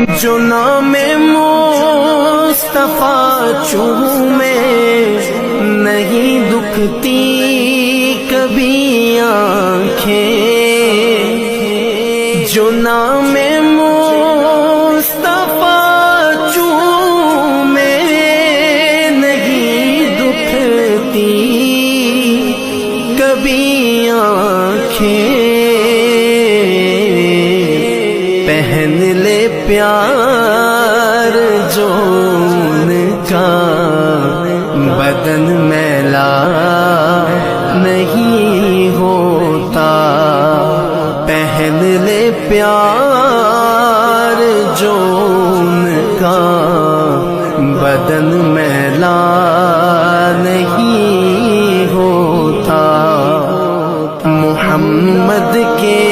جو نام مصطفیٰ چومے نہیں دکھتی کبھی آنکھیں، جو نام مصطفیٰ چومے نہیں دکھتی کبھی آنکھیں، پہن لے پیار جو ان کا بدن میلا نہیں ہوتا، پہن لے پیار جو ان کا بدن میلا نہیں ہوتا، محمد کے